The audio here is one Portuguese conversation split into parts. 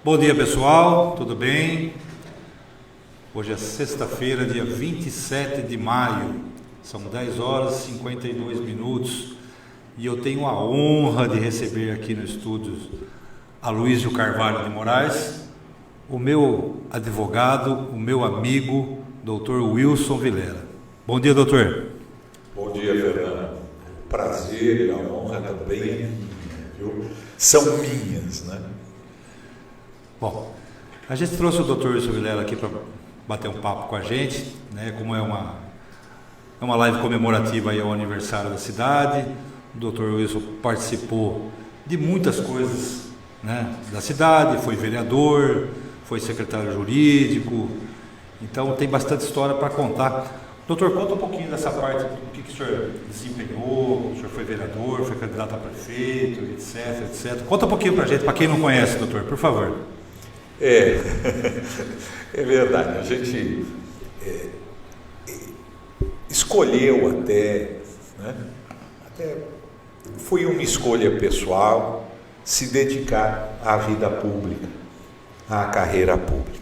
Bom dia, pessoal, tudo bem? Hoje é sexta-feira, dia 27 de maio, são 10 horas e 52 minutos e eu tenho a honra de receber aqui no estúdio Aloísio Carvalho de Moraes, o meu advogado, o meu amigo, Dr. Wilson Vilela. Bom dia, doutor. Bom dia, Fernando. O prazer e a honra também é minha, viu? São minhas, né? Bom, a gente trouxe o Dr. Wilson Vilela aqui para bater um papo com a gente, né? Como é uma live comemorativa aí ao aniversário da cidade. O Dr. Wilson participou de muitas coisas, né, da cidade, foi vereador, foi secretário jurídico, então tem bastante história para contar. Doutor, conta um pouquinho dessa parte, do que o senhor desempenhou, o senhor foi vereador, foi candidato a prefeito, etc. Conta um pouquinho para a gente, para quem não conhece, doutor, por favor. É verdade, a gente escolheu até foi uma escolha pessoal se dedicar à vida pública, à carreira pública.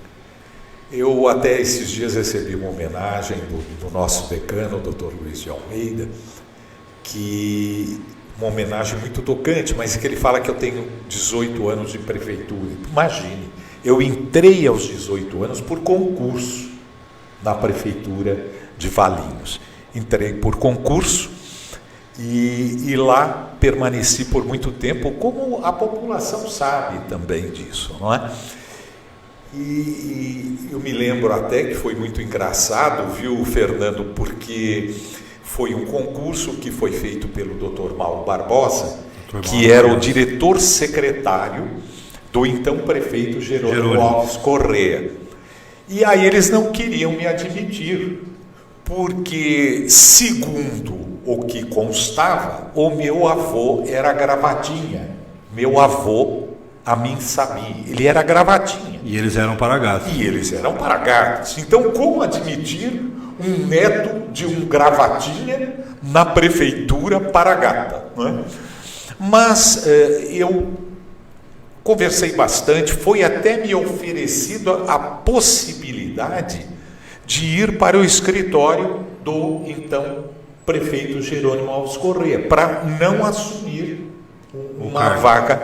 Eu até esses dias recebi uma homenagem do nosso decano, o Dr. Luiz de Almeida, uma homenagem muito tocante, mas que ele fala que eu tenho 18 anos de prefeitura. Imagine, eu entrei aos 18 anos por concurso na prefeitura de Valinhos. Entrei por concurso e lá permaneci por muito tempo, como a população sabe também disso, não é? E eu me lembro até que foi muito engraçado, viu, Fernando, porque foi um concurso que foi feito pelo Dr. Mauro Barbosa, que era o diretor secretário do então prefeito Jerônimo Alves Corrêa. E aí eles não queriam me admitir, porque, segundo o que constava, o meu avô era Gravatinha. Meu avô, Amin Sami, ele era Gravatinha. E eles eram Paragatas. Então, como admitir um neto de um Gravatinha na prefeitura Paragata? Não é? Mas eu conversei bastante, foi até me oferecido a possibilidade de ir para o escritório do então prefeito Jerônimo Alves Corrêa, para não assumir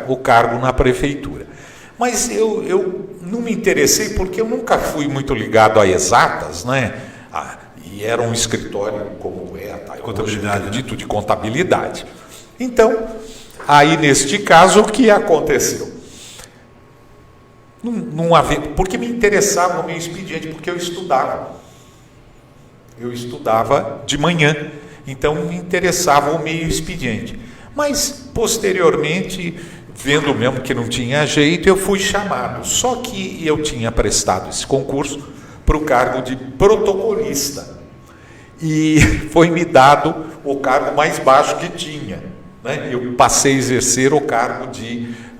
o cargo na prefeitura. Mas eu não me interessei porque eu nunca fui muito ligado a exatas, né? E era um escritório como contabilidade, dito de contabilidade. Então, aí neste caso, o que aconteceu? Não havia, porque me interessava o meu expediente, porque eu estudava. Eu estudava de manhã, então me interessava o meio expediente. Mas, posteriormente, vendo mesmo que não tinha jeito, eu fui chamado. Só que eu tinha prestado esse concurso para o cargo de protocolista. E foi-me dado o cargo mais baixo que tinha, né? Eu passei a exercer o cargo de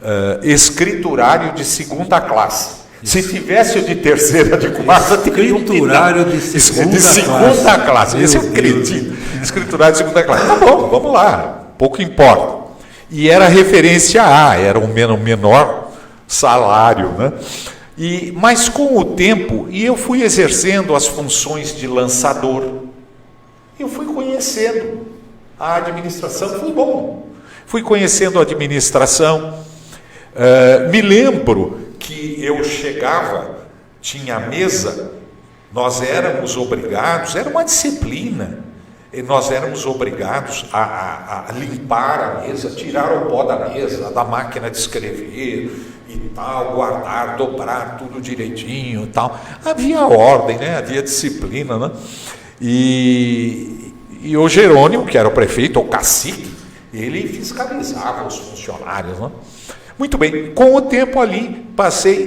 escriturário de segunda classe. Se tivesse o de terceira, de quarta, teria escriturário de segunda classe. Esse eu acredito. Escriturário de segunda classe. Tá bom, vamos lá. Pouco importa. E era referência A, era um menor salário, né? Mas com o tempo, eu fui exercendo as funções de lançador. Eu fui conhecendo a administração, foi bom. Fui conhecendo a administração. Me lembro que eu chegava, tinha a mesa, nós éramos obrigados, era uma disciplina, nós éramos obrigados a limpar a mesa, tirar o pó da mesa, da máquina de escrever e tal, guardar, dobrar tudo direitinho e tal. Havia ordem, né? Havia disciplina, né? E o Jerônimo, que era o prefeito, o cacique, ele fiscalizava os funcionários, né? Muito bem, com o tempo ali,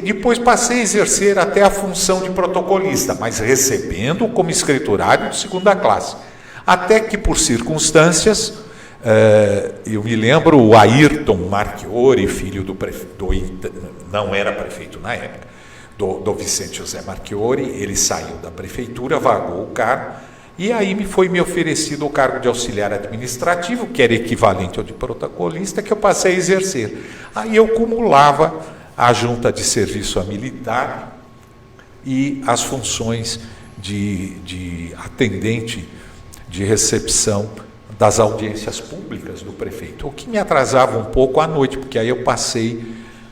depois passei a exercer até a função de protocolista, mas recebendo como escriturário de segunda classe. Até que, por circunstâncias, eu me lembro, o Ayrton Marchiori, filho do prefeito, não era prefeito na época, do Vicente José Marchiori, ele saiu da prefeitura, vagou o cargo, e aí foi me oferecido o cargo de auxiliar administrativo, que era equivalente ao de protocolista, que eu passei a exercer. Aí eu cumulava a junta de serviço militar e as funções de atendente de recepção das audiências públicas do prefeito, o que me atrasava um pouco à noite, porque aí eu passei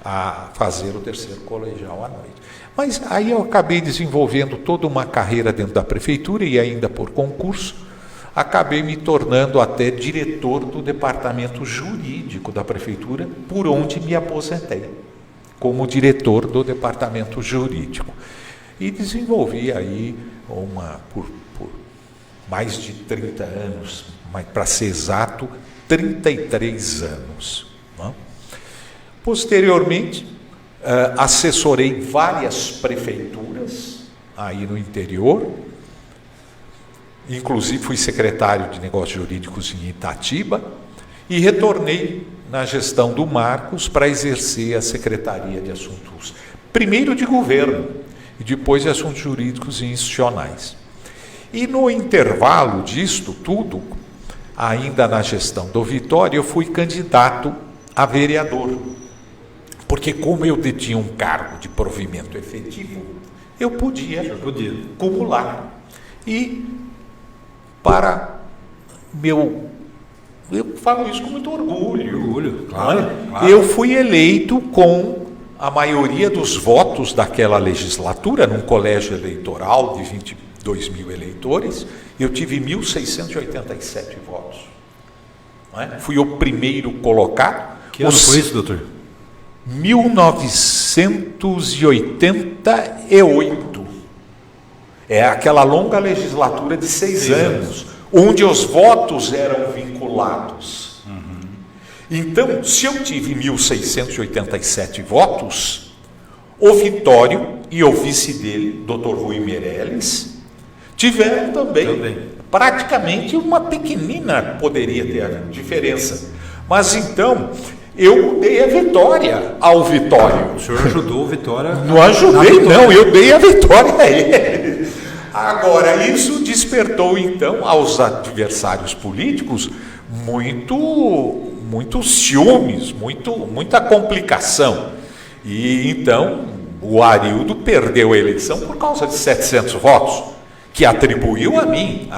a fazer o terceiro colegial à noite. Mas aí eu acabei desenvolvendo toda uma carreira dentro da prefeitura e ainda por concurso, acabei me tornando até diretor do departamento jurídico da prefeitura, por onde me aposentei, como diretor do departamento jurídico. E desenvolvi aí por mais de 30 anos, mas para ser exato, 33 anos. Não? Posteriormente, assessorei várias prefeituras aí no interior, inclusive fui secretário de Negócios Jurídicos em Itatiba e retornei na gestão do Marcos para exercer a Secretaria de Assuntos, primeiro de Governo e depois de Assuntos Jurídicos e Institucionais. E no intervalo disto tudo, ainda na gestão do Vitória, eu fui candidato a vereador, porque como eu detinha um cargo de provimento efetivo, eu podia acumular. E eu falo isso com muito orgulho. Claro. Eu fui eleito com a maioria dos votos daquela legislatura, num colégio eleitoral de 22 mil eleitores, eu tive 1.687 votos. Não é? Fui o primeiro colocado. Que ano foi isso, doutor? 1988. É aquela longa legislatura de 6 anos, onde os votos eram vinculados. Então, se eu tive 1.687 votos, o Vitório e o vice dele, Dr. Rui Meirelles, tiveram também. Praticamente uma pequenina poderia ter a diferença. Mas então, eu dei a vitória ao Vitório. O senhor ajudou o Vitória? Não ajudei, não, eu dei a vitória a ele. Agora, isso despertou, então, aos adversários políticos muitos ciúmes, muita complicação. E, então, o Arildo perdeu a eleição por causa de 700 votos, que atribuiu a mim,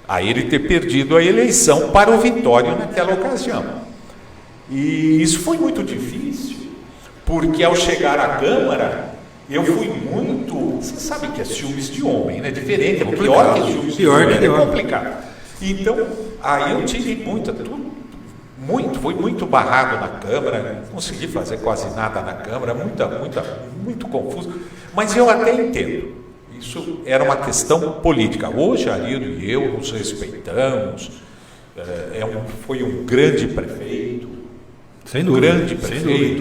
a ele ter perdido a eleição para o Vitória naquela ocasião. E isso foi muito difícil, porque ao chegar à Câmara, eu fui muito... Você sabe que é ciúmes de homem, né? Diferente, é pior que ciúmes de homem, é complicado. Então, aí eu tive fui muito barrado na Câmara, não consegui fazer quase nada na Câmara, muito confuso, mas eu até entendo. Isso era uma questão política. Hoje, Arildo e eu nos respeitamos, foi um grande prefeito,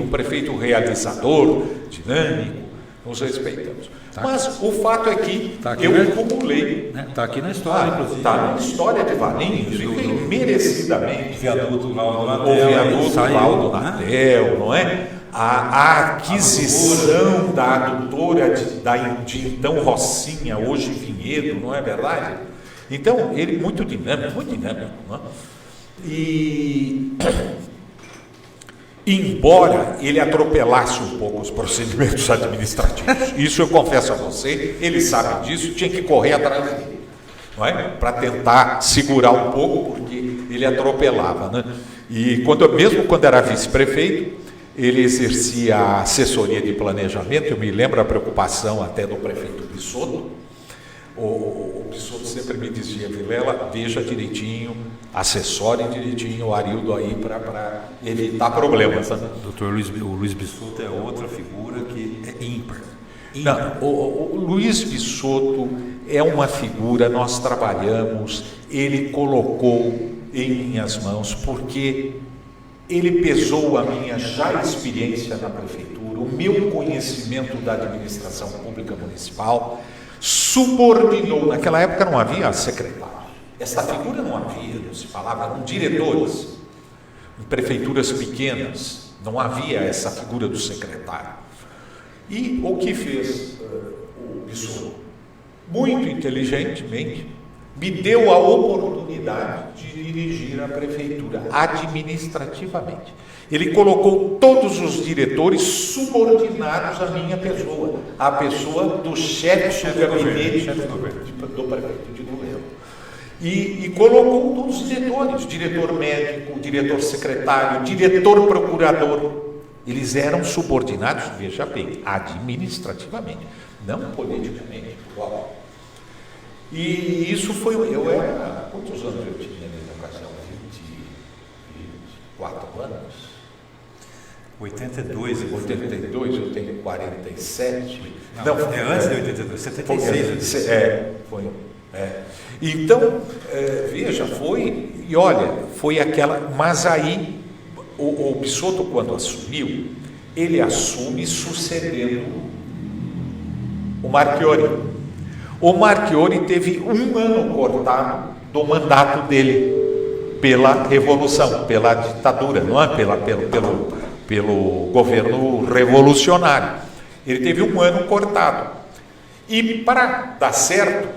um prefeito realizador, dinâmico, nos respeitamos. Mas o fato é que eu acumulei. Está aqui na história, inclusive. Está na história de Valinhos, merecidamente. O viaduto Valdo Natel, não é? A aquisição da adutora de então Rocinha, hoje Vinhedo, não é verdade? Então, ele muito dinâmico, não é? E embora ele atropelasse um pouco os procedimentos administrativos, isso eu confesso a você, ele sabe disso, tinha que correr atrás dele, não é? Para tentar segurar um pouco, porque ele atropelava, né? E mesmo quando era vice-prefeito, ele exercia a assessoria de planejamento. Eu me lembro a preocupação até do prefeito Bisotto. O Bisotto sempre me dizia: Vilela, veja direitinho, assessore direitinho o Arildo aí para evitar problemas. Né? Doutor o Luiz Bisotto é outra figura que é ímpar. Não, o Luiz Bisotto é uma figura, nós trabalhamos, ele colocou em minhas mãos, porque ele pesou a minha já experiência na prefeitura, o meu conhecimento da administração pública municipal, subordinou. Naquela época não havia secretário, essa figura não havia, não se falava, eram diretores. Em prefeituras pequenas não havia essa figura do secretário. E o que fez o Bisotto? Muito inteligentemente, me deu a oportunidade de dirigir a prefeitura administrativamente. Ele colocou todos os diretores subordinados à minha pessoa, à pessoa do chefe do gabinete do prefeito de governo. E colocou todos os diretores, diretor médico, diretor secretário, diretor procurador. Eles eram subordinados, veja bem, administrativamente, não politicamente. Uau. E isso foi, eu era, quantos anos eu tinha nessa ocasião? 24 anos? 82. 82, eu tenho 47. Não, é antes de 82, 76. Foi. Então, veja, foi, e olha, foi aquela, mas aí, o Bisotto, quando assumiu, ele assume sucedendo o Marchiori. O Marchiori teve um ano cortado do mandato dele pela revolução, pela ditadura, não é? Pelo governo revolucionário. Ele teve um ano cortado. E para dar certo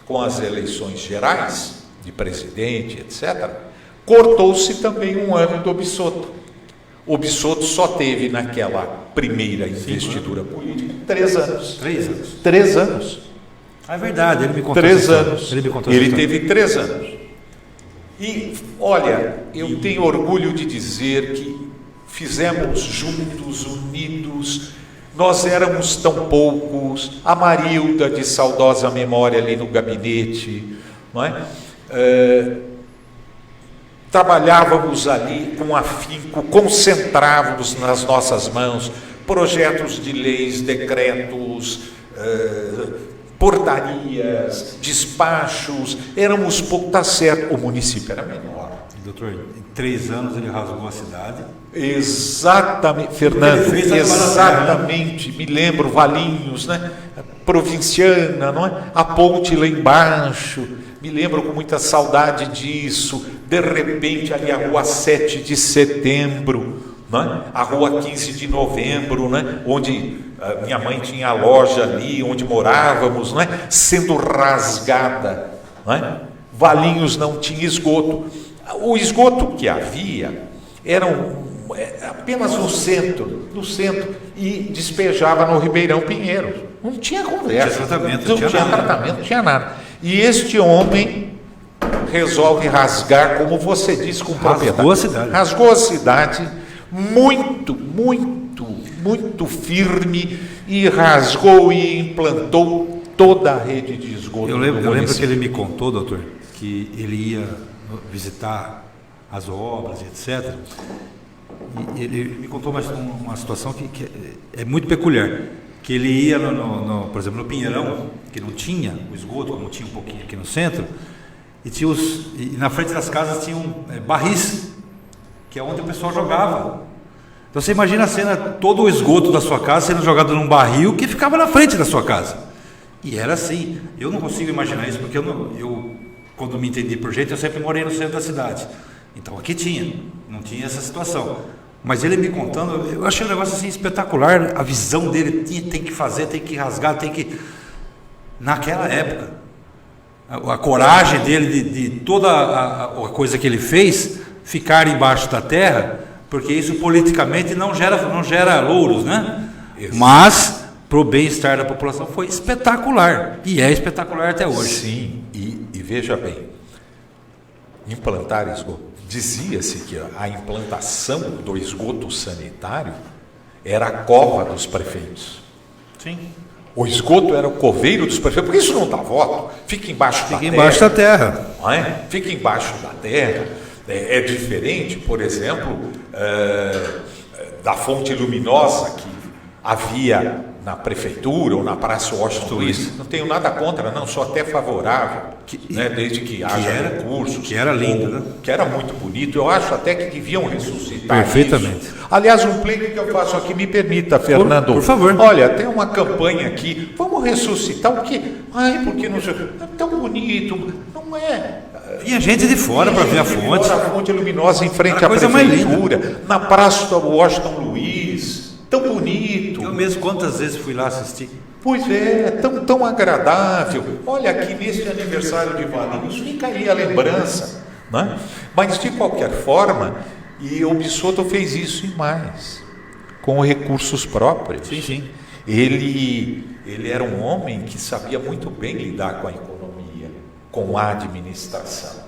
com as eleições gerais, de presidente, etc., cortou-se também um ano do Bisotto. O Bisotto só teve naquela primeira investidura política 3 anos. 3 anos. 3 anos. É verdade, ele me contou. 3 anos. Ele teve 3 anos. E, olha, eu tenho orgulho de dizer que fizemos juntos, unidos, nós éramos tão poucos, a Marilda, de saudosa memória ali no gabinete, não é? Trabalhávamos ali com afinco, concentrávamos nas nossas mãos projetos de leis, decretos, portarias, despachos, éramos pouco, está certo, o município era menor. Doutor, em 3 anos ele rasgou a cidade. Exatamente, Fernando, exatamente, me lembro, Valinhos, né? Provinciana, não é? A ponte lá embaixo, me lembro com muita saudade disso. De repente ali a rua 7 de setembro, não é? A rua 15 de novembro, né? Onde minha mãe tinha a loja ali, onde morávamos, não é? Sendo rasgada, não é? Valinhos não tinha esgoto. O esgoto que havia era apenas no centro, e despejava no Ribeirão Pinheiro. Não tinha conversa, não tinha tratamento, não tinha nada. E este homem resolve rasgar, como você disse, com propriedade. Rasgou a cidade, muito firme, e rasgou e implantou toda a rede de esgoto. Eu lembro que ele me contou, doutor, que ele ia visitar as obras, etc. E ele me contou uma situação que é muito peculiar, que ele ia, por exemplo, no Pinheirão, que não tinha o esgoto, como tinha um pouquinho aqui no centro, e na frente das casas tinham barris, que é onde o pessoal jogava. Então você imagina a cena, todo o esgoto da sua casa sendo jogado num barril que ficava na frente da sua casa. E era assim. Eu não consigo imaginar isso, porque quando me entendi por jeito, eu sempre morei no centro da cidade. Então aqui não tinha essa situação. Mas ele me contando, eu achei um negócio assim espetacular. A visão dele tem que fazer, tem que rasgar, naquela época, a coragem dele de toda a coisa que ele fez ficar embaixo da terra, porque isso politicamente não gera louros, né? Isso. Mas para o bem-estar da população foi espetacular, e é espetacular até hoje. Sim, e veja bem, implantar esgoto. Dizia-se que a implantação do esgoto sanitário era a cova dos prefeitos. Sim. O esgoto era o coveiro dos prefeitos, porque isso não dá voto, fica embaixo da terra. Não é? Fica embaixo da terra. É diferente, por exemplo, da fonte luminosa que havia na prefeitura ou na Praça Washington Luiz. Não tenho nada contra, não, sou até favorável, né, desde que haja recursos. Que era lindo, né? Que era muito bonito. Eu acho até que deviam ressuscitar perfeitamente. Isso. Aliás, um pleito que eu faço aqui, me permita, Fernando. Por favor. Olha, tem uma campanha aqui, vamos ressuscitar o quê? Porque não sei, é tão bonito, não é? Vinha gente de fora para ver a fonte. A fonte luminosa em frente à prefeitura, na Praça do Washington Luiz. tão bonito. Eu mesmo quantas vezes fui lá assistir. Pois é, tão agradável. Olha, aqui neste aniversário de Valinhos fica aí a lembrança, né? Mas de qualquer forma, e o Bisotto fez isso e mais, com recursos próprios. Sim, sim. Ele era um homem que sabia muito bem lidar com a economia, com a administração,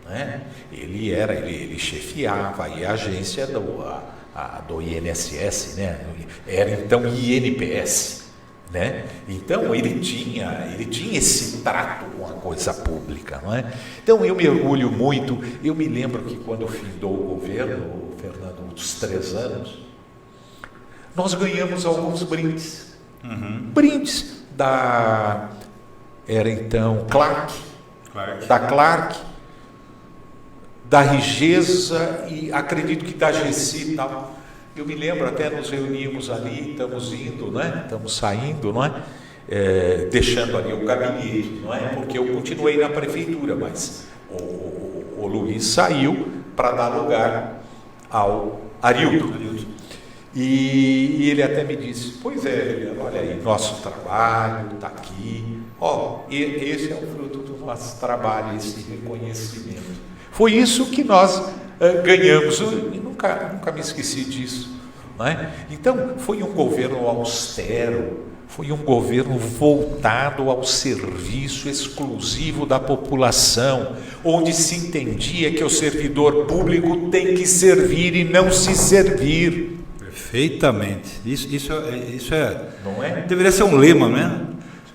né? Ele chefiava aí a agência do INSS, né? Era então INPS, né? Então ele tinha esse trato com a coisa pública, não é? Então eu me orgulho muito. Eu me lembro que quando findou o governo, Fernando, dos 3 anos, nós ganhamos alguns brindes. Brindes era então da Clark, da Rigesa e acredito que da Gessi e tal. Eu me lembro, até nos reunimos ali, estamos indo, né? Estamos saindo, não é? Deixando ali o gabinete, não é? Porque eu continuei na prefeitura, mas o Luiz saiu para dar lugar ao Arildo. E ele até me disse, pois é, olha aí, nosso trabalho está aqui, esse é o fruto do nosso trabalho, esse reconhecimento. Foi isso que nós ganhamos, e nunca me esqueci disso, não é? Então, foi um governo austero, foi um governo voltado ao serviço exclusivo da população, onde se entendia que o servidor público tem que servir e não se servir. Perfeitamente. Isso é. Não é? Deveria ser um lema, né?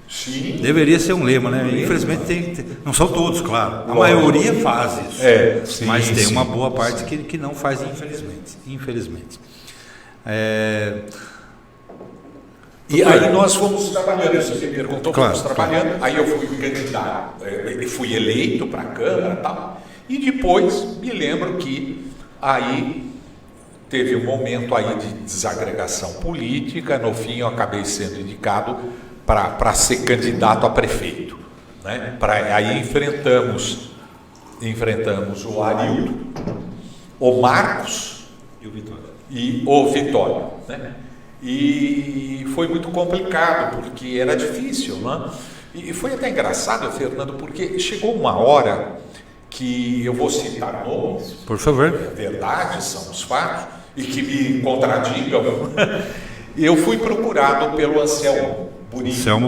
Sim. Deveria ser um lema, né? Infelizmente não são todos, claro. A maioria faz isso. Sim, mas tem sim, uma boa parte que não faz, infelizmente. E aí nós fomos trabalhando, você me perguntou, claro, fomos trabalhando, aí eu fui candidato, fui eleito para a Câmara e tal, e depois me lembro que aí teve um momento aí de desagregação política, no fim eu acabei sendo indicado para ser candidato a prefeito, né? Aí enfrentamos o Arildo, o Marcos e o Vitório, né? E foi muito complicado, porque era difícil, né? E foi até engraçado, Fernando, porque chegou uma hora que eu vou citar nomes, por favor, é verdade, são os fatos, e que me contradigam. Eu fui procurado pelo Anselmo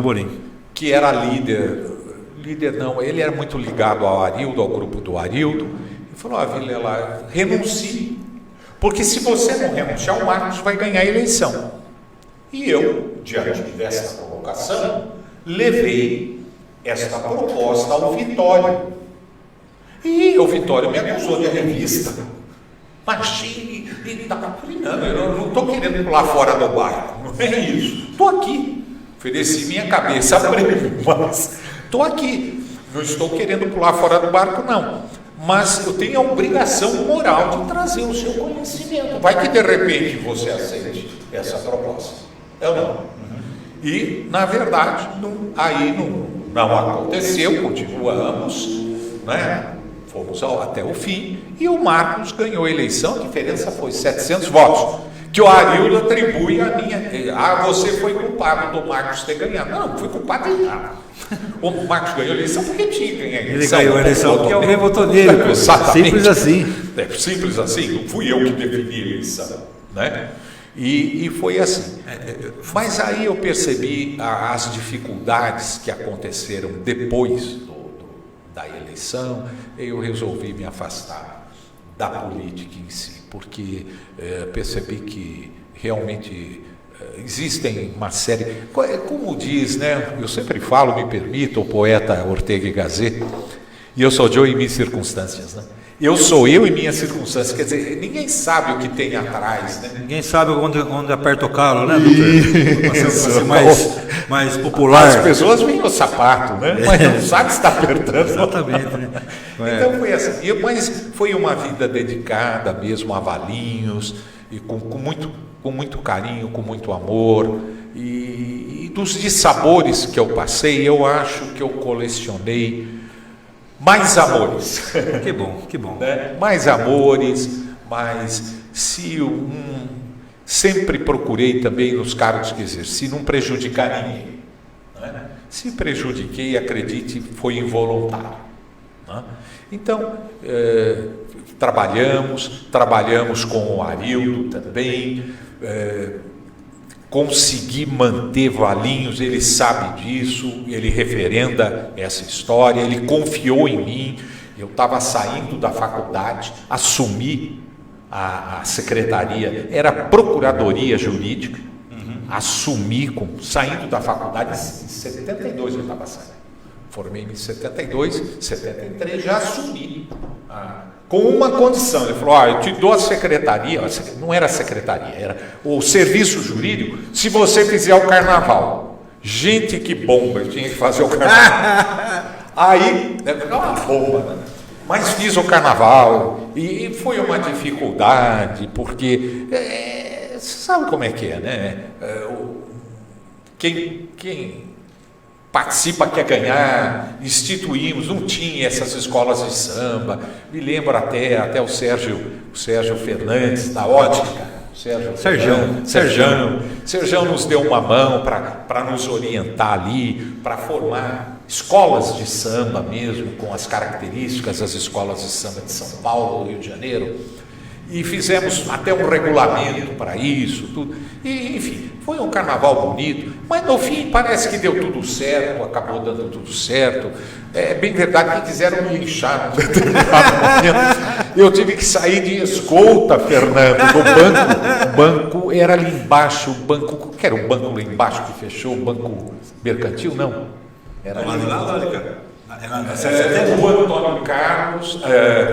Borim, que era líder não, ele era muito ligado ao Arildo, ao grupo do Arildo, e falou, Vilela, renuncie, porque se você não renunciar, o Marcos vai ganhar a eleição. E eu, diante dessa colocação, levei esta proposta ao Vitório. E o Vitório me acusou de revista. Imagine, e tal. Falei, não, eu não estou querendo pular fora do barco, não é isso. Estou aqui. Ofereci minha cabeça a prêmio, mas estou aqui. Não estou querendo pular fora do barco, não. Mas eu tenho a obrigação moral de trazer o seu conhecimento. Vai que de repente você aceite essa proposta. Eu não. E, na verdade, não aconteceu, continuamos, né? Fomos até o fim, e o Marcos ganhou a eleição, a diferença foi 700 votos, que o Arildo atribui a minha. Você foi culpado do Marcos ter ganhado. Não fui culpado de nada. O Marcos ganhou a eleição porque tinha que ganhar a eleição. Ele ganhou a eleição porque alguém votou nele. Exatamente. Simples assim. Simples assim, não fui eu que defini a eleição, né? E foi assim. Mas aí eu percebi as dificuldades que aconteceram depois da eleição, eu resolvi me afastar da política em si, porque percebi que realmente existem uma série, como diz, né? Eu sempre falo, me permito, o poeta Ortega y Gasset, e eu sou eu e minhas circunstâncias, né? Eu sou eu e minhas circunstâncias, quer dizer, ninguém sabe o que tem atrás, né? Ninguém sabe onde aperta o calo, né, doutor? Para ser mais popular. As pessoas veem o sapato, né? Mas não sabe se está apertando. Exatamente, né? Então foi assim, mas foi uma vida dedicada mesmo a Valinhos, e com muito carinho, com muito amor, e dos dissabores que eu passei, eu acho que eu colecionei mais amores. Que bom. Né? Mais amores, mas se sempre procurei também nos cargos que exerci não prejudicar ninguém. Né? Se prejudiquei, acredite, foi involuntário. Né? Então, trabalhamos com o Arildo também, consegui manter Valinhos, ele sabe disso, ele referenda essa história, ele confiou em mim. Eu estava saindo da faculdade, assumi a secretaria, era Procuradoria Jurídica, assumi, saindo da faculdade, em 72 eu estava saindo. Formei-me em 72, 73, já assumi, com uma condição. Ele falou, eu te dou a secretaria, não era a secretaria, era o serviço jurídico, se você fizer o carnaval. Gente, que bomba, eu tinha que fazer o carnaval. Aí, não uma bomba, né? Mas fiz o carnaval, e foi uma dificuldade, porque, sabe como é que é, né? Quem participa quer ganhar, instituímos, não tinha essas escolas de samba, me lembro até o Sérgio Fernandes, da Ótica, Serjão nos deu uma mão para nos orientar ali, para formar escolas de samba mesmo, com as características das escolas de samba de São Paulo, Rio de Janeiro, e fizemos até um regulamento para isso, tudo. E, enfim, foi um carnaval bonito, mas no fim parece que deu tudo certo, acabou dando tudo certo. É bem verdade que quiseram me linchar num determinado momento. Eu tive que sair de escolta, Fernando, do banco. O banco era ali embaixo, que era o banco lá embaixo que fechou, o banco mercantil, não. Era ali. Rua Antônio Carlos,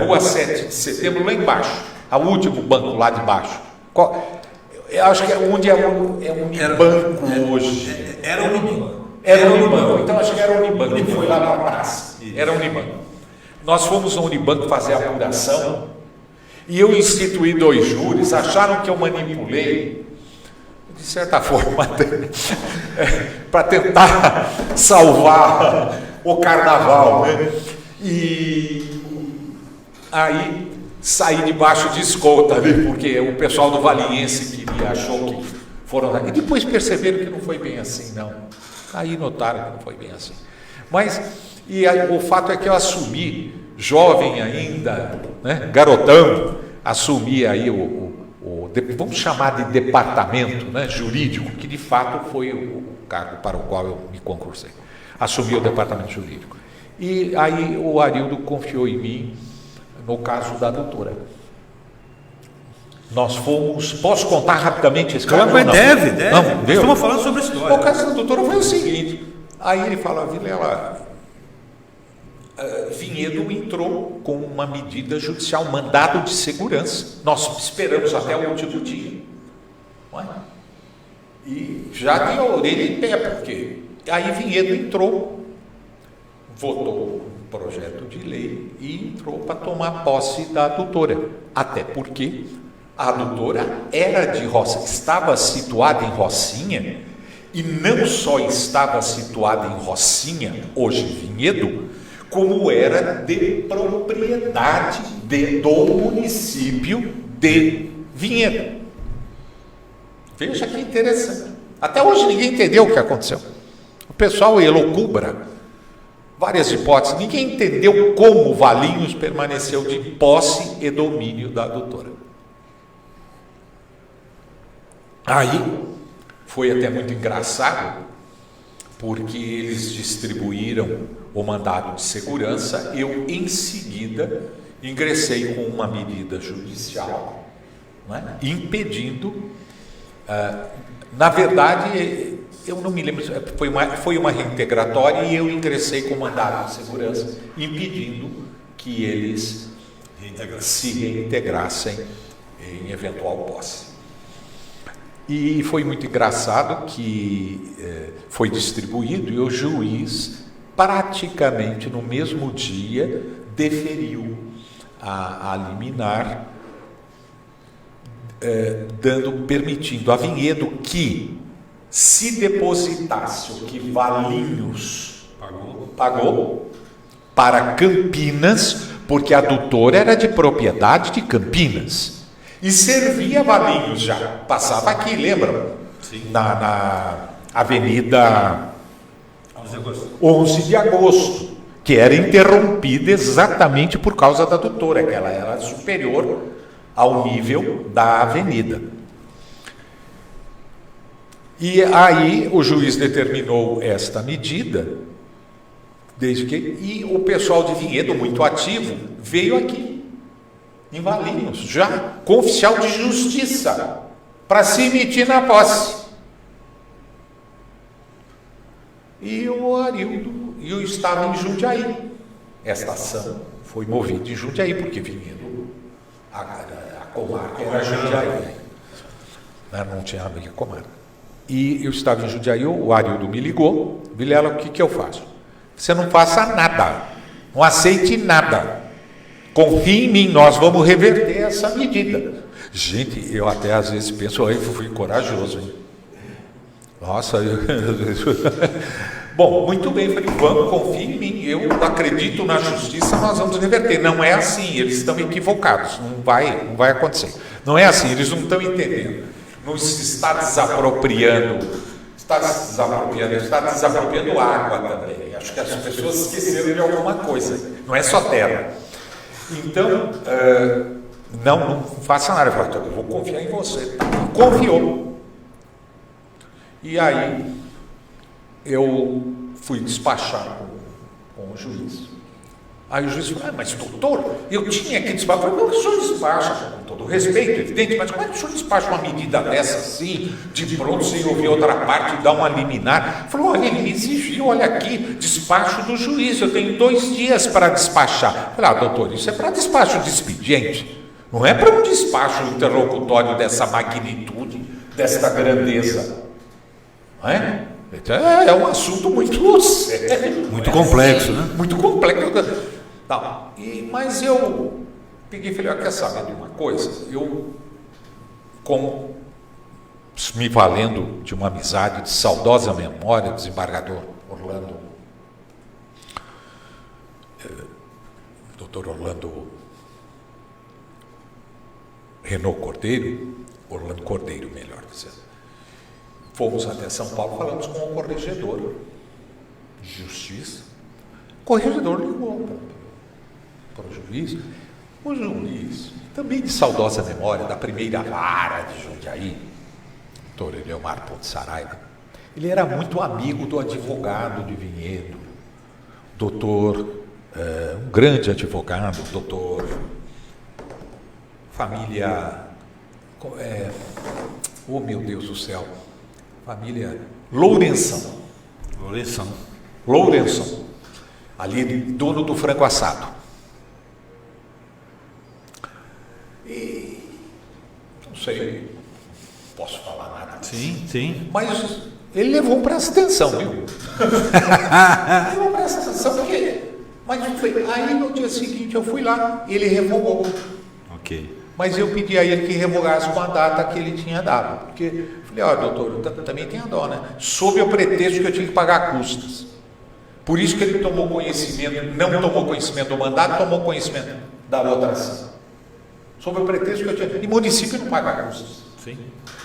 Rua 7 de Setembro, lá embaixo. O último banco lá de baixo. Eu acho que é onde é Unibanco hoje. Era Unibanco. Era Unibanco. Então acho que era Unibanco. Ele foi lá na praça. Era Unibanco. Nós fomos no Unibanco fazer a apuração e eu instituí 2 júris. Acharam que eu manipulei, de certa forma, para tentar salvar o carnaval, né? E aí saí debaixo de escolta ali, porque o pessoal do Valiense achou que foram lá. E depois perceberam que não foi bem assim, não. Aí notaram que não foi bem assim. Mas o fato é que eu assumi, jovem ainda, né, garotão, assumi aí vamos chamar de departamento, né, jurídico, que de fato foi o cargo para o qual eu me concursei. Assumi o departamento jurídico. E aí o Arildo confiou em mim no caso da doutora. Nós fomos... Posso contar rapidamente esse caso? Não, deve. Não, estamos falando sobre a história. O caso da doutora foi o seguinte. Aí ele fala, Vilela, Vinhedo entrou com uma medida judicial, mandado de segurança. Nós esperamos até o último dia. E já de orelha em pé, porque... Aí Vinhedo entrou, votou um projeto de lei e entrou para tomar posse da doutora. Até porque a doutora era de Rocinha, estava situada em Rocinha, e não só estava situada em Rocinha, hoje Vinhedo, como era de propriedade do município de Vinhedo. Veja que interessante. Até hoje ninguém entendeu o que aconteceu. O pessoal elocubra várias hipóteses. Ninguém entendeu como Valinhos permaneceu de posse e domínio da doutora. Aí foi até muito engraçado, porque eles distribuíram o mandado de segurança. Eu, em seguida, ingressei com uma medida judicial, né, impedindo, na verdade, eu não me lembro, foi uma reintegratória, e eu ingressei com mandado de segurança, impedindo que eles se reintegrassem em eventual posse. E foi muito engraçado que foi distribuído, e o juiz, praticamente no mesmo dia, deferiu a liminar, permitindo a Vinhedo que se depositasse o que Valinhos pagou para Campinas, porque a doutora era de propriedade de Campinas. E servia Valinhos já. Passava aqui, lembram? Sim. Na Avenida 11 de Agosto, que era interrompida exatamente por causa da doutora, que ela era superior ao nível da avenida. E aí o juiz determinou esta medida, e o pessoal de Vinhedo, muito ativo, veio aqui, em Valinhos, já com oficial de justiça, para se emitir na posse. E o Arildo, eu estava em Jundiaí. Esta ação foi movida em Jundiaí, porque Vinhedo, a comarca era Jundiaí. Não tinha nada a ver com a comarca. E eu estava em Jundiaí, o Arildo me ligou, Vilela, o que eu faço? Você não faça nada, não aceite nada. Confie em mim, nós vamos reverter essa medida. Gente, eu até às vezes penso, eu fui corajoso, hein? Nossa, bom, muito bem, falei, vamos, confie em mim, eu acredito na justiça, nós vamos reverter. Não é assim, eles estão equivocados, não vai acontecer. Não é assim, eles não estão entendendo. Não se está desapropriando, está desapropriando água também. Acho que as pessoas esqueceram de alguma coisa, não é só terra. Então, não faça nada. Eu falei, eu vou confiar em você. Confiou. E aí, eu fui despachar com o juiz. Aí o juiz falou, mas doutor, eu tinha que despachar. Eu falei, não, o senhor despacha, com todo respeito, evidente, mas como é que o senhor despacha uma medida dessa assim, de pronto, sem ouvir outra parte e dar uma liminar? Falou, olha, ele me exigiu, olha aqui, despacho do juiz, eu tenho 2 dias para despachar. Eu falei, doutor, isso é para despacho de expediente, não é para um despacho interlocutório dessa magnitude, desta grandeza. Não é? Então, é um assunto muito sério. Muito complexo, né? Muito complexo. Tá. Mas eu peguei e falei, quer saber de uma coisa? Eu, me valendo de uma amizade de saudosa memória, desembargador Orlando, doutor Orlando Renault Cordeiro, Orlando Cordeiro, melhor dizendo. Fomos até São Paulo, falamos com o corregedor de justiça. O corregedor ligou para o juiz. O juiz, também de saudosa memória, da primeira vara de Jundiaí, doutor Eleomar Ponte Saraiva, ele era muito amigo do advogado de Vinhedo, um grande advogado, doutor, família, oh meu Deus do céu, família Lourenção, ali dono do frango assado. E não sei, não posso falar nada. Sim. Mas ele levou para essa atenção, viu? Levou para essa atenção porque. Mas aí no dia seguinte eu fui lá e ele revogou. Ok. Mas eu pedi a ele que revogasse com a data que ele tinha dado. Porque eu falei, doutor, eu também tenho a dó, né? Sob o pretexto que eu tinha que pagar custas. Por isso que ele tomou conhecimento, não tomou conhecimento do mandato, tomou conhecimento da outra ação. Sob o pretexto que eu tinha. E município não paga custas. Sim.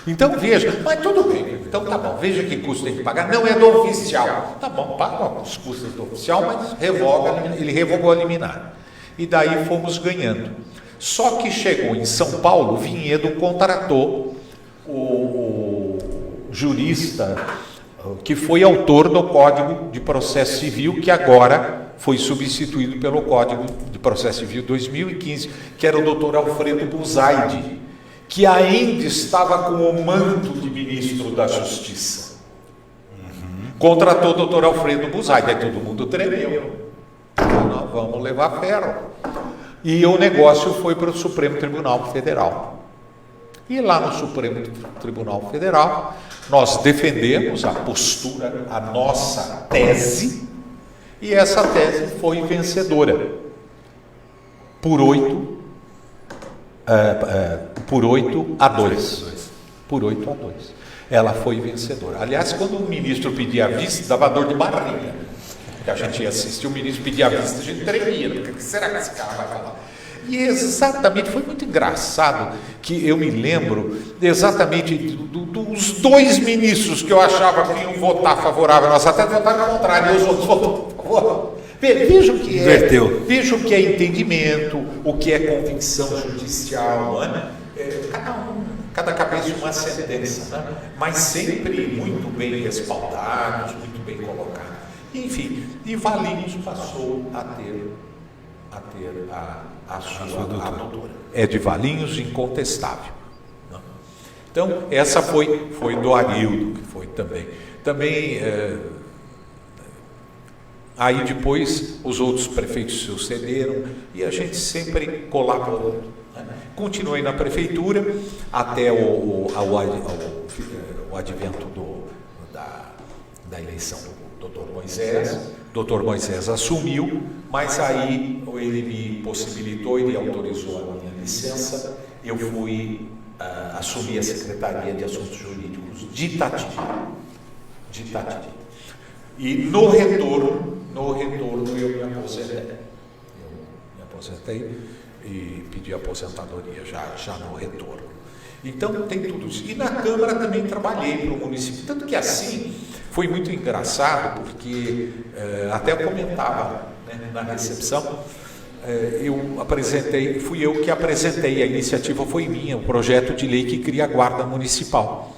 Então veja, mas tudo bem. Então tá bom, veja que custo tem que pagar. Não é do oficial. Tá bom, paga os custos do oficial, mas ele revogou a liminar. E daí fomos ganhando. Só que chegou em São Paulo, Vinhedo contratou o jurista que foi autor do Código de Processo Civil, que agora foi substituído pelo Código de Processo Civil 2015, que era o doutor Alfredo Buzaide, que ainda estava com o manto de ministro da Justiça. Contratou o doutor Alfredo Buzaide, aí todo mundo tremeu. Nós vamos levar ferro. E o negócio foi para o Supremo Tribunal Federal. E lá no Supremo Tribunal Federal, nós defendemos a postura, a nossa tese, e essa tese foi vencedora por 8 a 2. Por 8 a 2. Ela foi vencedora. Aliás, quando o ministro pedia a vista, dava dor de barriga. Que a gente ia assistir o ministro pedir a vista, a gente tremia. O que será que esse cara vai falar? E exatamente, foi muito engraçado que eu me lembro exatamente dos dois ministros que eu achava que iam votar favorável a nossa tese, votaram contrário, e os outros votaram favorável. Veja o que veja o que é entendimento, o que é convicção judicial, não é? Cada cabeça uma sentença, né? Mas sempre muito bem respaldados, muito bem colocados. Enfim, e Valinhos passou a ter a sua doutora. É de Valinhos, incontestável. Não? Então, essa foi do Arildo, que foi também. Aí depois os outros prefeitos sucederam e a gente sempre colaborou. Né? Continuei na prefeitura até o advento da eleição do Dr. Moisés. Dr. Moisés assumiu, mas aí ele me possibilitou, ele autorizou a minha licença. Eu fui assumir a Secretaria de Assuntos Jurídicos de Itatiba. E no retorno eu me aposentei e pedi aposentadoria já no retorno. Então tem tudo isso. E na Câmara também trabalhei para o município. Tanto que assim foi muito engraçado, porque até eu comentava, né, na recepção, fui eu que apresentei, a iniciativa foi minha, o projeto de lei que cria a Guarda Municipal.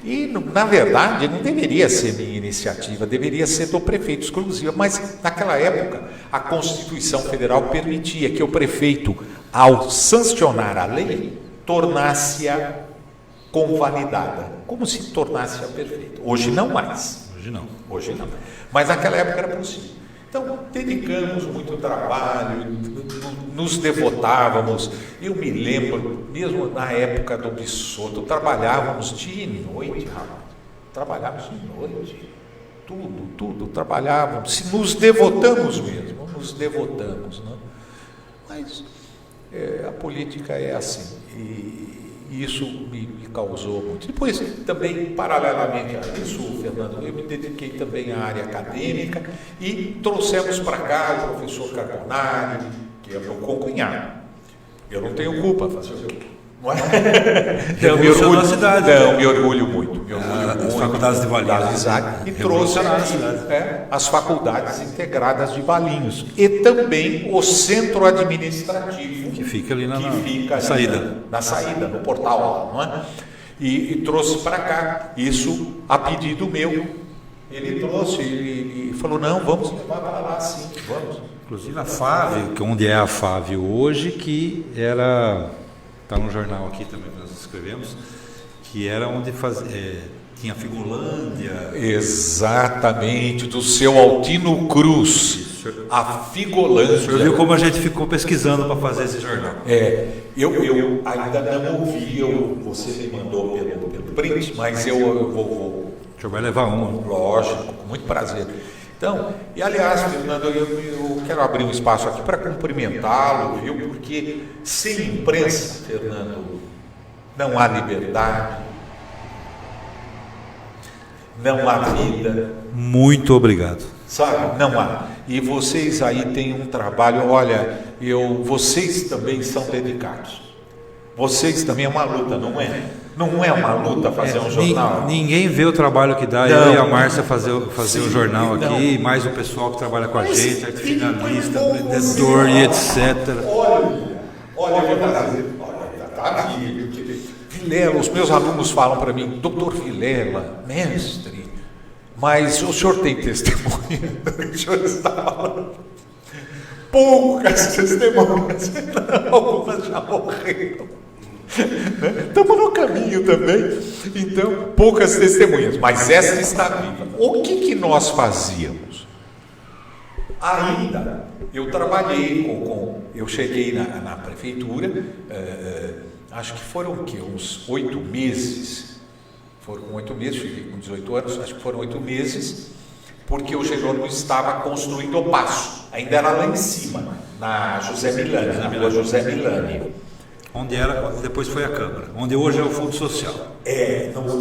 E, na verdade, não deveria ser minha iniciativa, deveria ser do prefeito exclusiva, mas naquela época a Constituição Federal permitia que o prefeito, ao sancionar a lei, tornasse-a convalidada, como se tornasse-a perfeita. Hoje não mais. Hoje não. Mas naquela época era possível. Então, dedicamos muito trabalho, nos devotávamos. Eu me lembro, mesmo na época do Bissoto, trabalhávamos dia e noite, trabalhávamos de noite, tudo, trabalhávamos, nos devotamos mesmo, né? Mas a política é assim, e isso me causou muito. Depois, também, paralelamente a isso, Fernando, eu me dediquei também à área acadêmica e trouxemos para cá o professor Carbonari, que é meu concunhado. Eu não tenho culpa, fazer o quê? Não é? Me orgulho muito. As faculdades de Valinhos. E trouxe as faculdades integradas de Valinhos. E também o centro administrativo. Que fica ali na saída. Na saída, no portal lá, não é? E trouxe para cá, isso a pedido meu. Ele trouxe e falou, não, vamos levar para lá sim, vamos. Inclusive a FAV, onde é a FAV hoje, que era... Está no jornal aqui também que nós escrevemos, que era onde tinha a Figolândia. Exatamente, do seu Altino Cruz. Isso. A Figolândia. O senhor viu como a gente ficou pesquisando para fazer esse jornal? Eu ainda não ouvi, você me mandou pelo print, mas eu vou. O senhor vai levar um. Lógico, com muito prazer. Então, e aliás, Fernando, eu quero abrir um espaço aqui para cumprimentá-lo, viu? Porque sem imprensa, Fernando, não há liberdade, não há vida. Muito obrigado. Sabe, não há. E vocês aí têm um trabalho, olha, vocês também são dedicados. Vocês também é uma luta, não é? Não é uma luta fazer um jornal? Ninguém vê o trabalho que dá. Eu e a Márcia fazer o jornal aqui, mais o pessoal que trabalha com a gente, finalista, vendedor e etc. Olha, Vilela, os meus alunos falam para mim, doutor Vilela, mestre, mas o senhor tem testemunha do que o senhor está falando? Poucas testemunhas, algumas já morreram. Estamos no caminho também, então poucas testemunhas, mas essa está viva. O que nós fazíamos? Ainda eu trabalhei eu cheguei na prefeitura, acho que foram uns 8 meses. Foram 8 meses, cheguei com 18 anos, acho que foram 8 meses, porque o Jerônimo estava construindo o paço, ainda era lá em cima, na José Milani, na Vila José Milani. Onde era, depois foi a Câmara, onde hoje é o Fundo Social.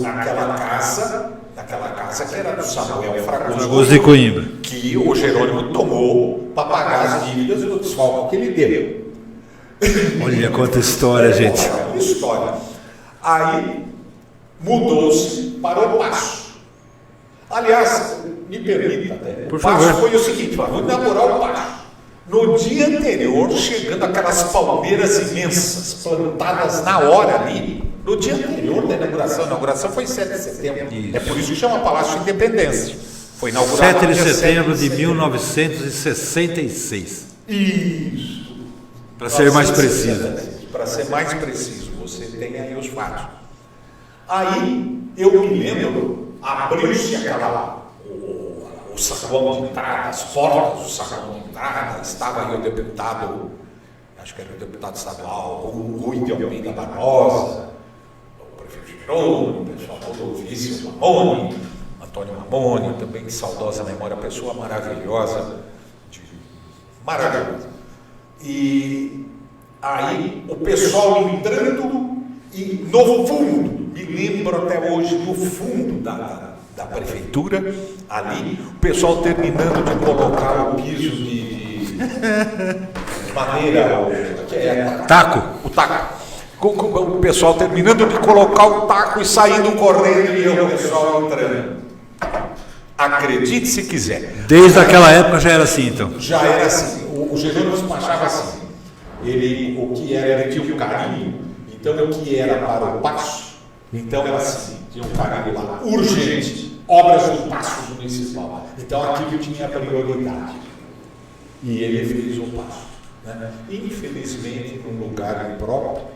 Naquela casa que era do Samuel Fragoso de Coimbra, que o Jerônimo tomou para pagar as dívidas do desfalque que ele deu. Olha quanta história, gente. Uma história. Aí mudou-se para o Paço. Aliás, me permita até. Por O Paço favor. foi o seguinte: vamos inaugurar o Paço. No dia anterior, chegando aquelas palmeiras imensas, plantadas na hora ali, no dia anterior da inauguração. A inauguração foi em 7 de setembro. Isso. É por isso que chama Palácio Independência. Foi inaugurado 7 de no dia setembro 7 de 1966. Isso. Para ser mais preciso. Para ser mais preciso, você tem aí os fatos. Aí, eu me lembro, abriu-se o saguão de entrada, as portas do saguão de entrada, estava aí o deputado, acho que era o deputado estadual, Rui de Almeida Barbosa, o prefeito Girone, o pessoal todo, o vice Mamone, Antônio Mamone, também de saudosa memória, pessoa maravilhosa, maravilhosa. E aí o pessoal entrando e no fundo, me lembro até hoje, no fundo da prefeitura, ali, o pessoal terminando de colocar o piso de madeira, Taco. o taco. O pessoal terminando de colocar o taco e saindo correndo e o pessoal entrando. Acredite se quiser. Desde aquela época já era assim, então. Já era assim. O Jerônimo despachava assim. O que era, ele tinha um carinho. Então, o que era para o Paço, então era assim, tinha um carinho lá, urgente, obras do Paço Municipal. Então, aquilo tinha prioridade. E ele fez o Paço. Né? Infelizmente, num lugar impróprio,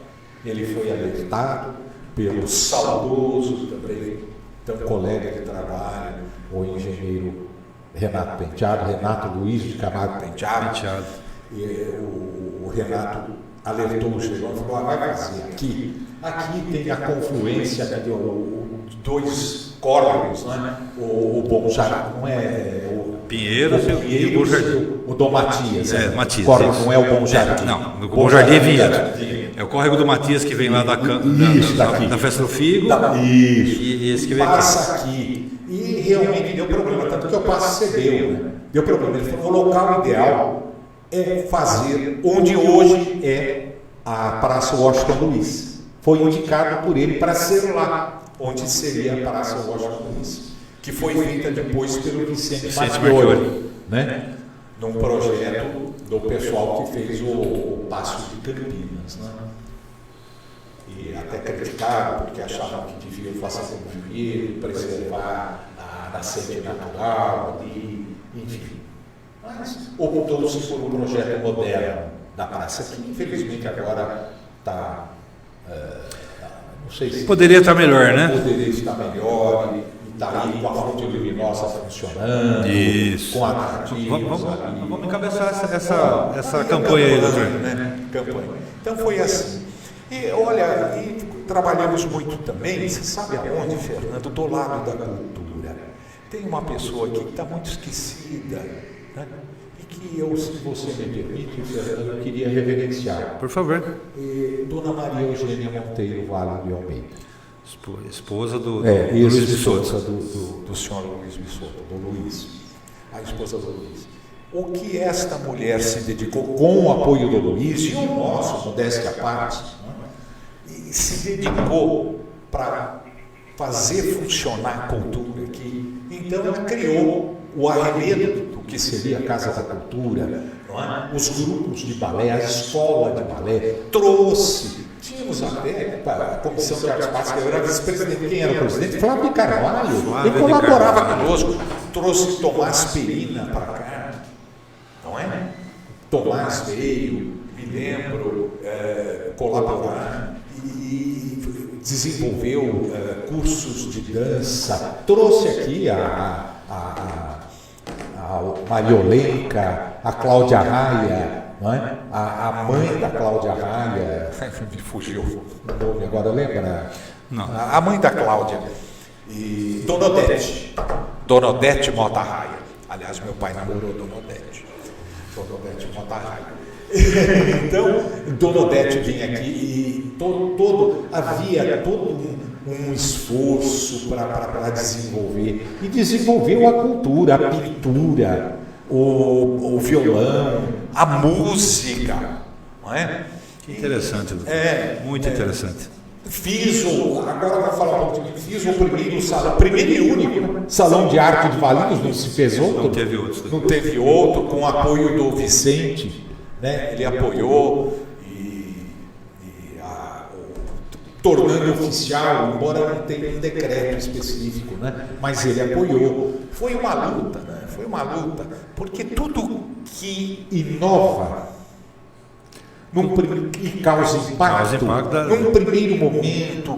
ele foi alertado pelo saudoso também, então colega de trabalho, o engenheiro Renato Penteado, Renato Luiz de Camargo Penteado. E o Renato alertou o Jerônimo e falou: vai fazer aqui tem a confluência de dois córregos, né? O Bom Jardim, não é o Pinheiros e o Bom Jardim. O Dom Matias. Matias. Córrego, não é o Bom Jardim. Não, o Bom Jardim é Vinhedo. É o córrego do Matias que vem lá da Festa do Figo. Isso. E esse que vem passa aqui. E realmente deu problema, tanto que o passo cedeu, né? Deu problema. Ele falou: o local ideal é fazer onde hoje é a Praça Washington Luiz. Foi indicado por ele para ser lá, onde seria a Praça Washington Luiz, que foi feita depois pelo Vicente Marchiori, né? Num projeto do pessoal que fez o Paço de Campinas, né? E até criticaram porque achavam que deviam fazer como dinheiro, preservar a nascente natural ali, enfim. Mas optou-se por um projeto moderno da praça, que infelizmente agora está, não sei se... Poderia estar melhor, né? Poderia estar melhor, e está aí com a fonte luminosa funcionando, Isso. com atrativos. Vamos encabeçar essa campanha aí, doutor. Né? Campanha. Então foi assim. E olha, trabalhamos muito também, você sabe aonde, Fernando? Do lado da cultura. Tem uma pessoa aqui que está muito esquecida, né? E que eu, se você me permite, Fernando, eu queria reverenciar. Por favor. Dona Maria Eugênia Monteiro Vale de Almeida. Esposa do Luiz Bissoto. Do senhor Luiz Bissoto, do Luiz. A esposa do Luiz. O que esta mulher se dedicou com o apoio do Luiz e o nosso, modéstia à parte, e se dedicou para fazer funcionar a cultura aqui. Então ela criou o arremedo do que seria a Casa da Cultura, não é? Os grupos de balé, a escola de balé, tínhamos até a Comissão de Artes Plásticas, eu era vice-presidente, quem era o presidente? Flávio de Carvalho, ele colaborava conosco, trouxe Tomás Perina para cá, não é? Tomás veio, me lembro, colaborar e desenvolveu cursos de dança, trouxe aqui a Mariolenca, a Cláudia Raia, não é? A mãe da Cláudia Raia, me fugiu o nome agora, lembra? Não. A mãe da Cláudia, e Dona Odete Mota Raia. Aliás, meu pai namorou Dona Odete Mota Raia. Então, Dona Odete vinha aqui e havia todo um esforço para desenvolver, e desenvolveu a cultura, a pintura, o violão, a música, não é? Que interessante, doutor. Muito interessante. Agora vou falar um pouquinho, fiz o primeiro e único salão de arte de Valinhos, não se fez outro. Não teve outro. Não teve outro, com o apoio do Vicente, né? Ele apoiou tornando oficial, embora não tenha um decreto específico, né? Mas ele apoiou. Foi uma luta, né? Foi uma luta, porque tudo que inova e causa impacto, num primeiro momento,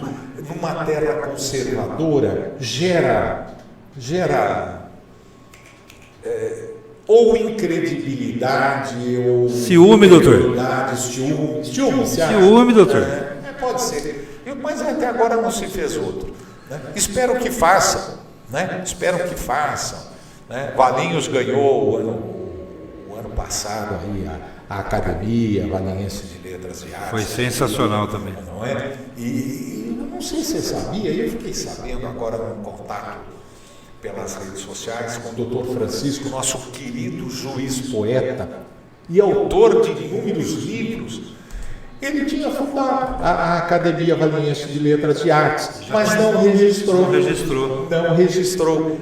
numa terra conservadora, gera ou incredibilidade, ou ciúme, doutor. Ciúme, doutor. Pode ser. Mas até agora não se fez outro. Né? Espero que façam. Né? Espero que façam. Né? Valinhos ganhou o ano passado aí a Academia Valiniense de Letras e Artes. Foi sensacional também. Não é? E eu não sei se você sabia, eu fiquei sabendo agora no contato pelas redes sociais com o Dr. Francisco, nosso querido juiz poeta e autor de inúmeros livros. Ele tinha fundado a Academia Valiniense de Letras e Artes, mas não registrou.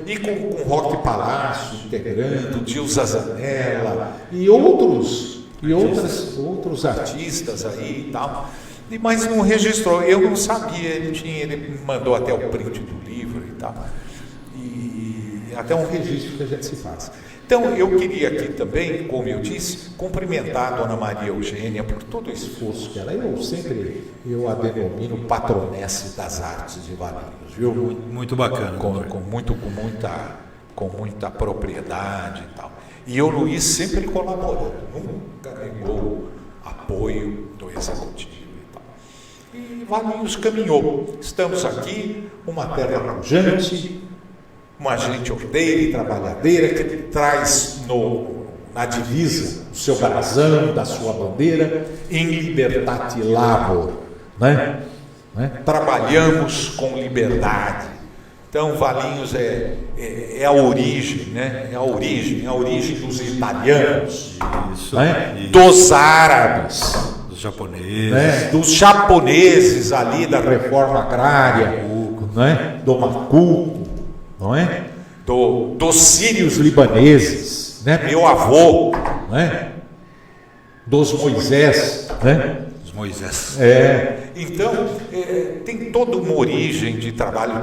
E com Roque Palácio integrando, Dilza Zanella e outros artistas aí e tal. Mas não registrou. Eu não sabia, ele me mandou até o print do livro e tal. E até um registro que a gente se faz. Então, eu queria aqui também, como eu disse, cumprimentar a Dona Maria Eugênia por todo o esforço que ela... Eu a denomino patronesse das artes de Valinhos, viu? Muito bacana. Com muita propriedade e tal. E o Luiz sempre colaborando, nunca negou apoio do executivo e tal. E Valinhos caminhou. Estamos aqui, uma terra pujante, uma gente ordeira e trabalhadeira que traz na divisa o seu brasão da sua bandeira, in libertate labor, né? Trabalhamos com liberdade. Então Valinhos é a origem, né? É a origem dos italianos, isso. Dos árabes, dos japoneses, né? Dos japoneses ali da reforma agrária, né? Do Macuco, não é? Dos sírios libaneses, né? Meu avô, né? Dos Moisés, né? Dos Moisés. Então, tem toda uma origem de trabalho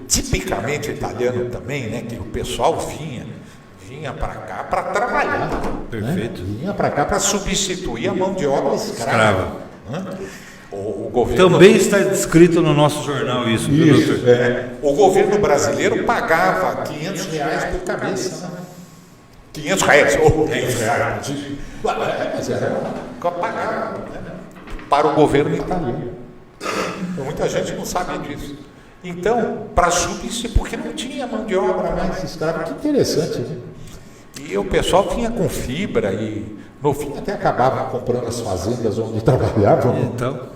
tipicamente italiano também, né? Que o pessoal vinha para cá para trabalhar. Perfeito. Né? Vinha para cá para substituir a mão de obra escrava. Né? O governo... Também está descrito no nosso jornal isso, doutor? O governo brasileiro pagava R$500 por cabeça. Né? R$500 ou R$500. Mas era pagava, né? Para o governo italiano. Muita gente não sabe disso. Então, para substituir, porque não tinha mão de obra mais escrava. Que interessante, né? E o pessoal vinha com fibra e, no fim, até acabava comprando as fazendas onde trabalhavam. Então,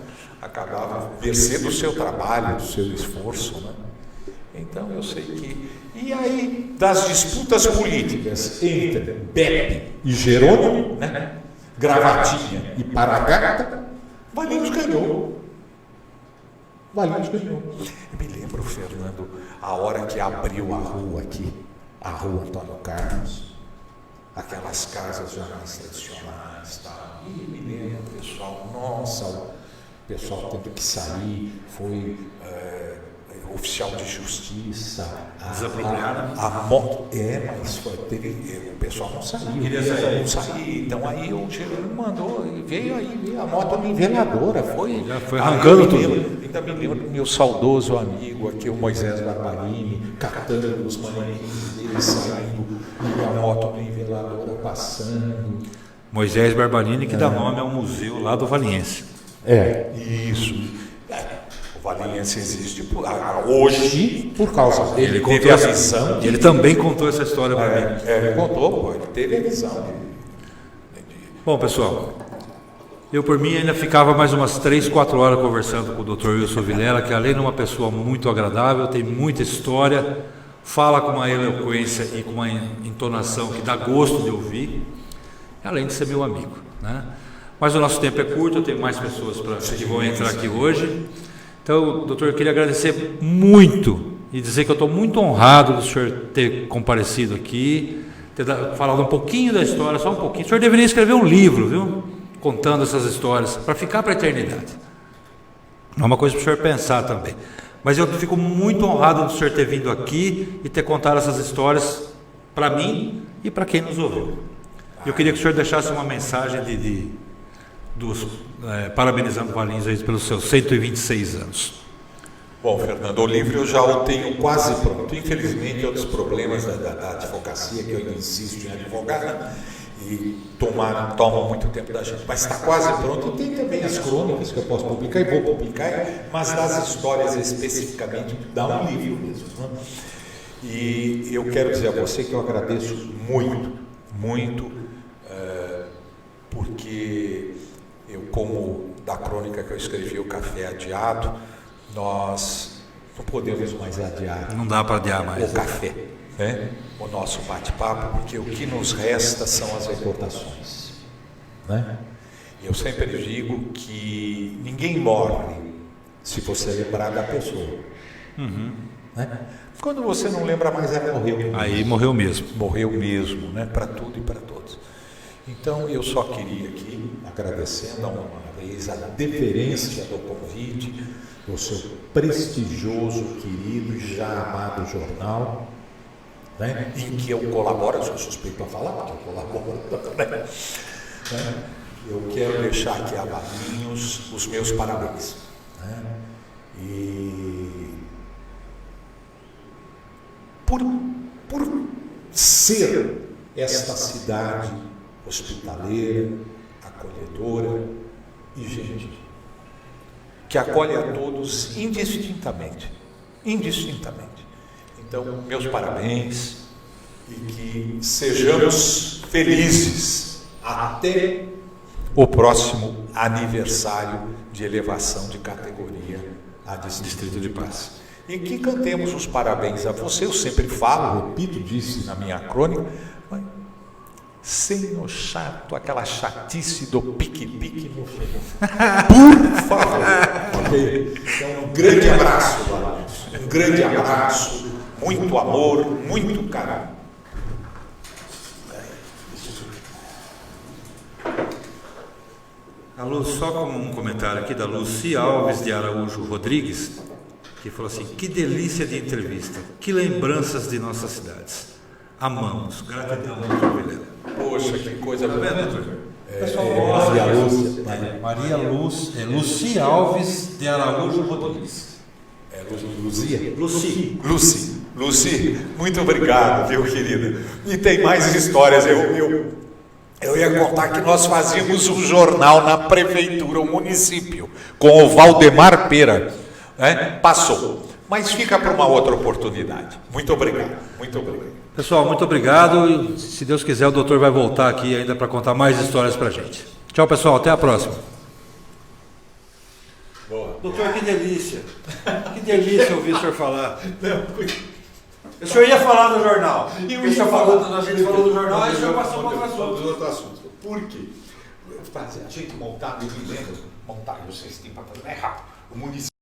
acabava mercê do seu trabalho, do seu esforço, né? Então, eu sei que... E aí, das disputas políticas entre Beppe e Jerônimo, né? Gravatinha e Paragata, Valinhos ganhou. Eu me lembro, Fernando, a hora que abriu a rua aqui, a rua Antônio Carlos, aquelas casas já mais tradicionais, tá? E me lembro, pessoal, nossa, o pessoal tendo que sair, foi oficial de justiça, desapropriado. Mas o pessoal não saiu. Então aí o Jerônimo mandou, veio a moto niveladora, já foi arrancando tudo. Ainda me lembro do meu saudoso amigo aqui, o Moisés Barbarini, catando os manequins dele saindo, e a moto niveladora passando. Moisés Barbarini, que dá nome ao museu lá do Valiniense. Isso. O Valiniense existe hoje por causa dele. Ele teve a visão. Ele também contou essa história para mim. Ele contou, ele teve a visão. Bom, pessoal, eu por mim ainda ficava mais umas 3-4 horas conversando com o Dr. Wilson Vilela, que além de uma pessoa muito agradável, tem muita história, fala com uma eloquência e com uma entonação que dá gosto de ouvir, além de ser meu amigo, né? Mas o nosso tempo é curto, eu tenho mais pessoas que vão entrar aqui hoje. Então, doutor, eu queria agradecer muito e dizer que eu estou muito honrado do senhor ter comparecido aqui, ter falado um pouquinho da história, só um pouquinho. O senhor deveria escrever um livro, viu? Contando essas histórias, para ficar para a eternidade. É uma coisa para o senhor pensar também. Mas eu fico muito honrado do senhor ter vindo aqui e ter contado essas histórias para mim e para quem nos ouviu. Eu queria que o senhor deixasse uma mensagem parabenizando o Valinhos aí pelos seus 126 anos. Bom, Fernando, o livro eu já o tenho quase pronto. Infelizmente, é um dos problemas da advocacia, que eu ainda insisto em advogar, né? E toma muito tempo da gente. Mas está quase pronto. E tem também as crônicas que eu posso publicar e vou publicar, mas das histórias especificamente dá um livro mesmo. Né? E eu quero dizer a você que eu agradeço muito, porque eu, como da crônica que eu escrevi, O Café Adiado, nós não podemos mais adiar. Não dá para adiar mais. O café, né? O nosso bate-papo, porque o que nos resta são as recordações. Né? Eu sempre digo que ninguém morre se você lembrar da pessoa. Né? Quando você não lembra mais, ela morreu. Aí morreu mesmo. Morreu mesmo, né? Para tudo e para todos. Então, eu só queria aqui, agradecendo uma vez a deferência do convite, do seu prestigioso, querido e já amado jornal, né? Em que eu colaboro, eu sou suspeito para falar, porque eu colaboro também. Eu quero deixar aqui a Valinhos os meus parabéns. Né? E por ser esta cidade hospitaleira, acolhedora e gentil, que acolhe a todos indistintamente. Então, meus parabéns e que sejamos felizes até o próximo aniversário de elevação de categoria a Distrito de Paz. E que cantemos os parabéns a você. Eu sempre falo, repito, disse na minha crônica, sem o chato, aquela chatice do pique-pique no final. Por favor. Ok? Então, um grande abraço, Valinhos. Um grande abraço, muito amor, muito carinho. Só como um comentário aqui da Luci Alves de Araújo Rodrigues, que falou assim: que delícia de entrevista, que lembranças de nossas cidades. Amamos, gratidão, doutor Vilela. Poxa, que coisa boa. Maria Luci Alves de Araújo Rodrigues. Luci, muito obrigado, viu, querida? E tem mais histórias. Eu ia contar que nós fazíamos um jornal na prefeitura, o município, com o Valdemar Pera. Né? Passou. Mas fica para uma outra oportunidade. Muito obrigado. Pessoal, muito obrigado. Se Deus quiser, o doutor vai voltar aqui ainda para contar mais histórias para a gente. Tchau, pessoal. Até a próxima. Boa. Doutor, que delícia. Que delícia ouvir o senhor falar. O senhor ia falar do jornal. A gente falou do jornal e o senhor passou para outro assunto. Por quê? A gente montar, eu me lembro, vocês têm para fazer, é rápido. O município